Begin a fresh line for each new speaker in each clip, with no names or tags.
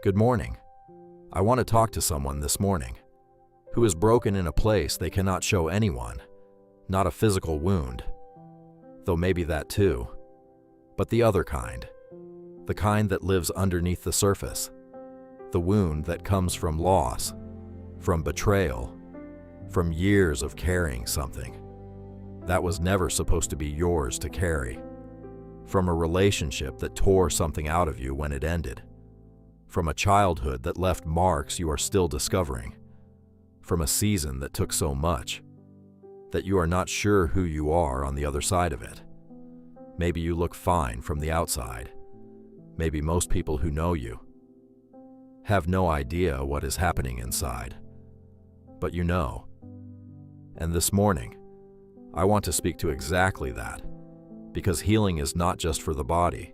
Good morning. I want to talk to someone this morning who is broken in a place they cannot show anyone, not a physical wound, though maybe that too, but the other kind, the kind that lives underneath the surface, the wound that comes from loss, from betrayal, from years of carrying something that was never supposed to be yours to carry, from a relationship that tore something out of you when it ended, from a childhood that left marks you are still discovering, from a season that took so much that you are not sure who you are on the other side of it. Maybe you look fine from the outside. Maybe most people who know you have no idea what is happening inside, but you know. And this morning, I want to speak to exactly that, because healing is not just for the body,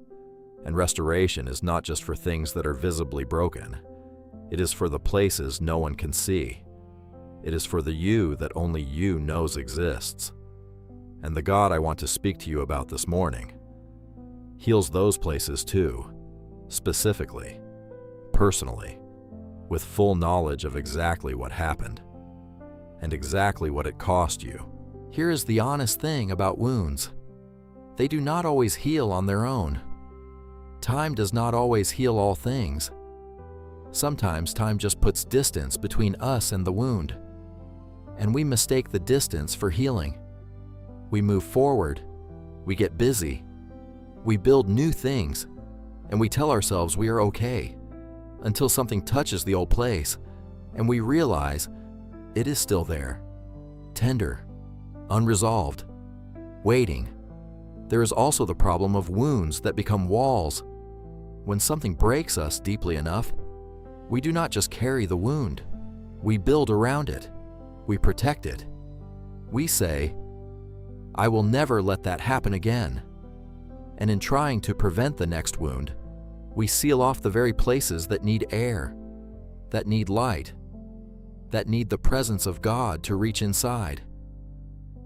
and restoration is not just for things that are visibly broken. It is for the places no one can see. It is for the you that only you knows exists. And the God I want to speak to you about this morning heals those places too, specifically, personally, with full knowledge of exactly what happened and exactly what it cost you. Here is the honest thing about wounds. They do not always heal on their own. Time does not always heal all things. Sometimes time just puts distance between us and the wound, and we mistake the distance for healing. We move forward, we get busy, we build new things, and we tell ourselves we are okay, until something touches the old place, and we realize it is still there, tender, unresolved, waiting. There is also the problem of wounds that become walls. When something breaks us deeply enough, we do not just carry the wound. We build around it. We protect it. We say, I will never let that happen again. And in trying to prevent the next wound, we seal off the very places that need air, that need light, that need the presence of God to reach inside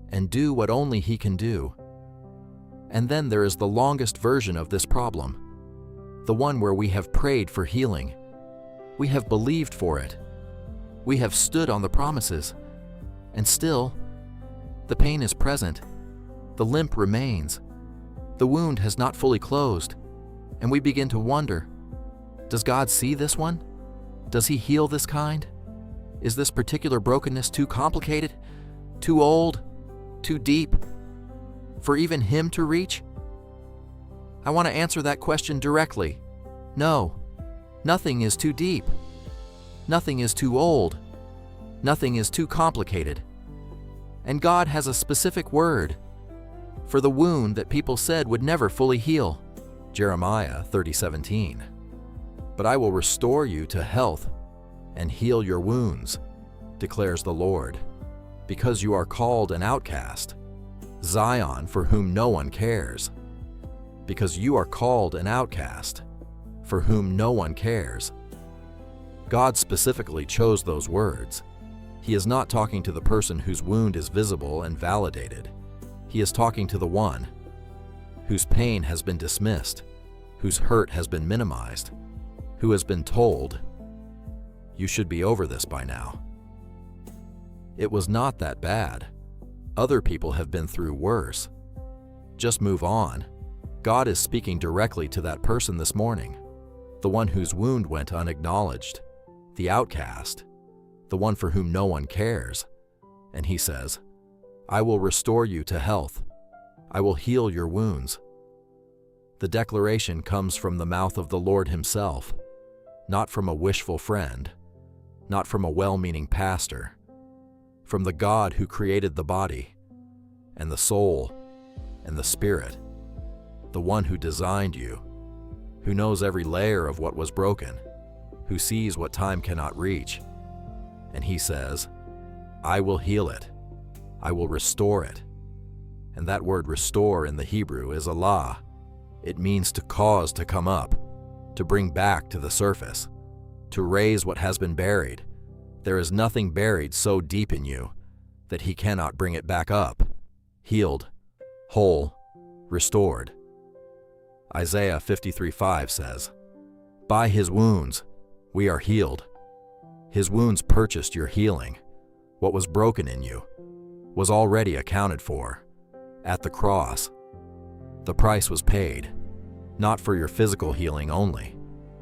and do what only He can do. And then there is the longest version of this problem, the one where we have prayed for healing. We have believed for it. We have stood on the promises. And still, the pain is present. The limp remains. The wound has not fully closed. And we begin to wonder, does God see this one? Does He heal this kind? Is this particular brokenness too complicated, too old, too deep for even Him to reach? I want to answer that question directly. No, nothing is too deep. Nothing is too old. Nothing is too complicated. And God has a specific word for the wound that people said would never fully heal. Jeremiah 30:17. But I will restore you to health and heal your wounds, declares the Lord, because you are called an outcast, Zion for whom no one cares. Because you are called an outcast, for whom no one cares. God specifically chose those words. He is not talking to the person whose wound is visible and validated. He is talking to the one whose pain has been dismissed, whose hurt has been minimized, who has been told, you should be over this by now. It was not that bad. Other people have been through worse. Just move on. God is speaking directly to that person this morning, the one whose wound went unacknowledged, the outcast, the one for whom no one cares. And He says, I will restore you to health. I will heal your wounds. The declaration comes from the mouth of the Lord Himself, not from a wishful friend, not from a well-meaning pastor, from the God who created the body and the soul and the spirit, the one who designed you, who knows every layer of what was broken, who sees what time cannot reach. And He says, I will heal it. I will restore it. And that word restore in the Hebrew is Allah. It means to cause to come up, to bring back to the surface, to raise what has been buried. There is nothing buried so deep in you that He cannot bring it back up, healed, whole, restored. Isaiah 53:5 says, By His wounds We are healed. His wounds purchased your healing. What was broken in you was already accounted for at the cross. The price was paid, not for your physical healing only,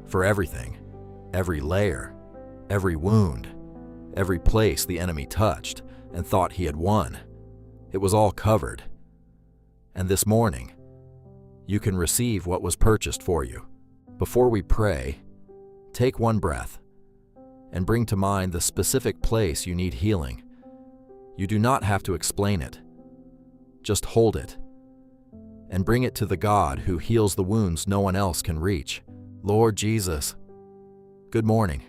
for everything, every layer, every wound, every place the enemy touched and thought he had won. It was all covered. And this morning, you can receive what was purchased for you. Before we pray, take one breath and bring to mind the specific place you need healing. You do not have to explain it. Just hold it and bring it to the God who heals the wounds no one else can reach. Lord Jesus, good morning.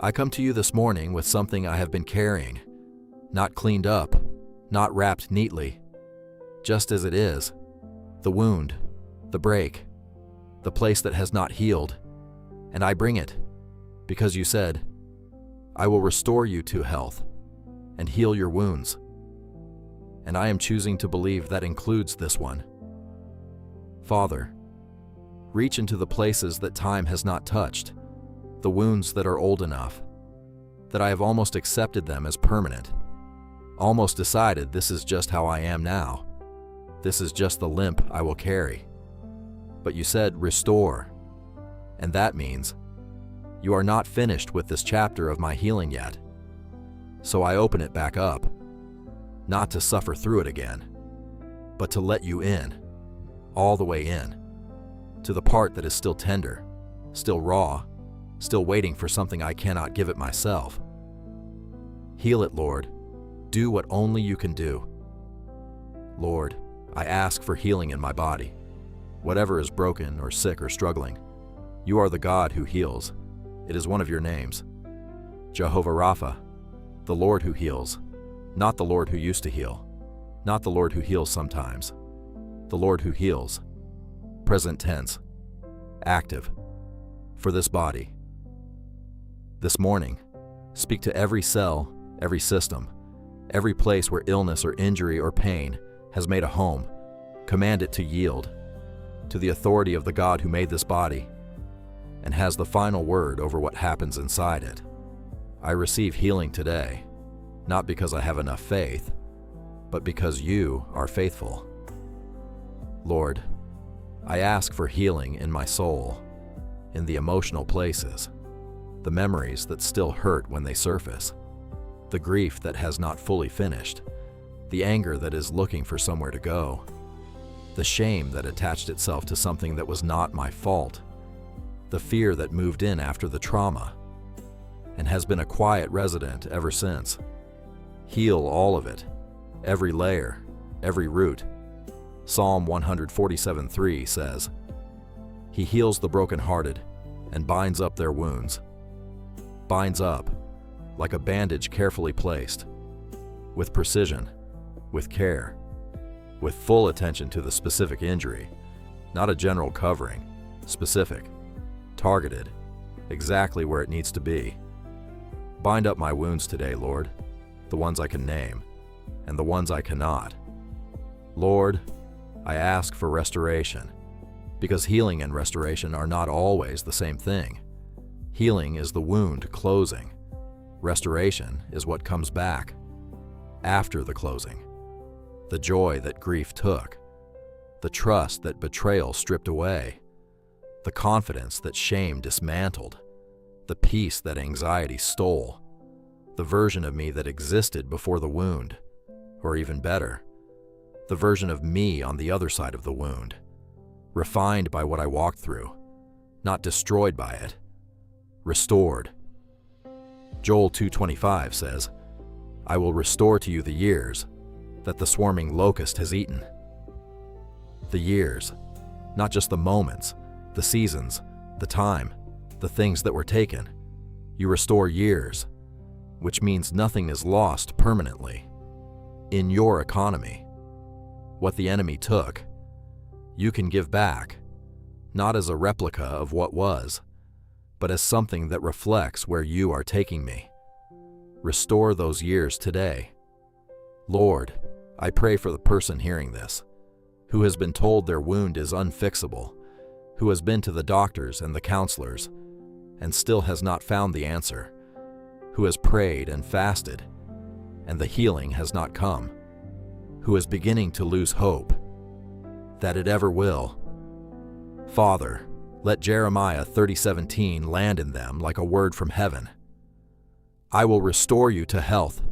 I come to you this morning with something I have been carrying, not cleaned up, not wrapped neatly, just as it is, the wound, the break, the place that has not healed, and I bring it because you said, I will restore you to health and heal your wounds. And I am choosing to believe that includes this one. Father, reach into the places that time has not touched, the wounds that are old enough, that I have almost accepted them as permanent, almost decided this is just how I am now. This is just the limp I will carry. But you said restore, and that means you are not finished with this chapter of my healing yet. So I open it back up, not to suffer through it again, but to let you in, all the way in, to the part that is still tender, still raw, still waiting for something I cannot give it myself. Heal it, Lord. Do what only you can do. Lord, I ask for healing in my body. Whatever is broken or sick or struggling, you are the God who heals. It is one of your names. Jehovah Rapha, the Lord who heals, not the Lord who used to heal, not the Lord who heals sometimes, the Lord who heals, present tense, active, for this body. This morning, speak to every cell, every system, every place where illness or injury or pain has made a home. Command it to yield to the authority of the God who made this body and has the final word over what happens inside it. I receive healing today, not because I have enough faith, but because you are faithful. Lord, I ask for healing in my soul, in the emotional places, the memories that still hurt when they surface, the grief that has not fully finished, the anger that is looking for somewhere to go, the shame that attached itself to something that was not my fault, the fear that moved in after the trauma and has been a quiet resident ever since. Heal all of it, every layer, every root. Psalm 147:3 says, He heals the brokenhearted and binds up their wounds. Binds up, like a bandage carefully placed, with precision, with care, with full attention to the specific injury, not a general covering, specific, targeted, exactly where it needs to be. Bind up my wounds today, Lord, the ones I can name, and the ones I cannot. Lord, I ask for restoration, because healing and restoration are not always the same thing. Healing is the wound closing. Restoration is what comes back after the closing. The joy that grief took, the trust that betrayal stripped away, the confidence that shame dismantled, the peace that anxiety stole, the version of me that existed before the wound, or even better, the version of me on the other side of the wound, refined by what I walked through, not destroyed by it, restored. Joel 2:25 says, I will restore to you the years that the swarming locust has eaten. The years, not just the moments, the seasons, the time, the things that were taken. You restore years, which means nothing is lost permanently. In your economy, what the enemy took, you can give back, not as a replica of what was, but as something that reflects where you are taking me. Restore those years today. Lord, I pray for the person hearing this, who has been told their wound is unfixable, who has been to the doctors and the counselors, and still has not found the answer, who has prayed and fasted, and the healing has not come, who is beginning to lose hope that it ever will. Father, let Jeremiah 30:17 land in them like a word from heaven. I will restore you to health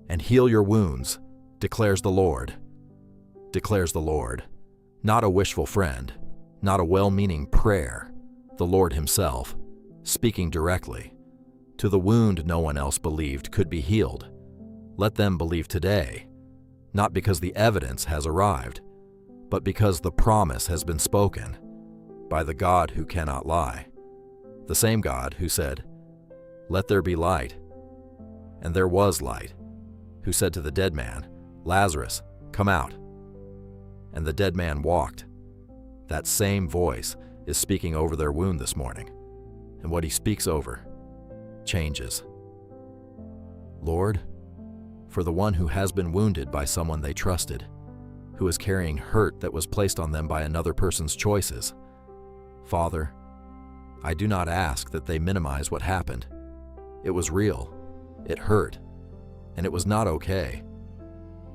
and heal your wounds, declares the Lord. Declares the Lord, not a wishful friend, not a well-meaning prayer, the Lord himself, speaking directly. To the wound no one else believed could be healed. Let them believe today, not because the evidence has arrived, but because the promise has been spoken by the God who cannot lie, the same God who said, "Let there be light," and there was light, who said to the dead man, "Lazarus, come out." And the dead man walked. That same voice is speaking over their wound this morning, and what he speaks over changes. Lord, for the one who has been wounded by someone they trusted, who is carrying hurt that was placed on them by another person's choices, Father, I do not ask that they minimize what happened. It was real, it hurt, and it was not okay.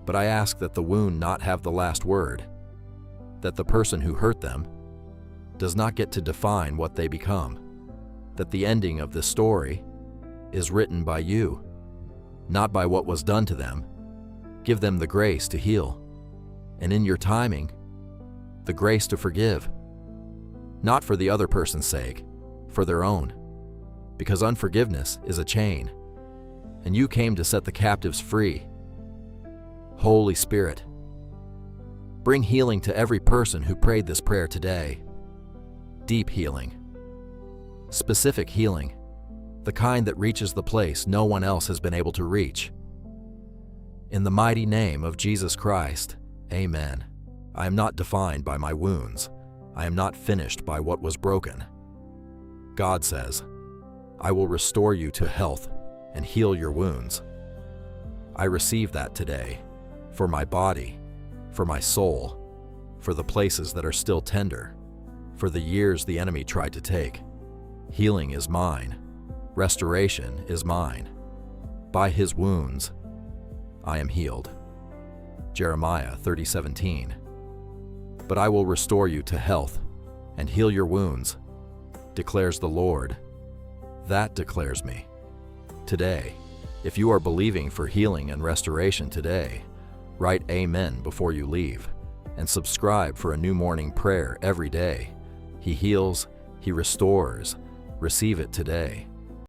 But I ask that the wound not have the last word, that the person who hurt them does not get to define what they become, that the ending of this story is written by you, not by what was done to them. Give them the grace to heal, and in your timing, the grace to forgive, not for the other person's sake, for their own, because unforgiveness is a chain, and you came to set the captives free. Holy Spirit, bring healing to every person who prayed this prayer today. Deep healing, specific healing, the kind that reaches the place no one else has been able to reach. In the mighty name of Jesus Christ, amen. I am not defined by my wounds. I am not finished by what was broken. God says, I will restore you to health and heal your wounds. I receive that today, for my body, for my soul, for the places that are still tender, for the years the enemy tried to take. Healing is mine. Restoration is mine. By his wounds, I am healed. Jeremiah 30:17. But I will restore you to health and heal your wounds, declares the Lord. That declares me. Today, if you are believing for healing and restoration today, write Amen before you leave, and subscribe for a new morning prayer every day. He heals, he restores. Receive it today.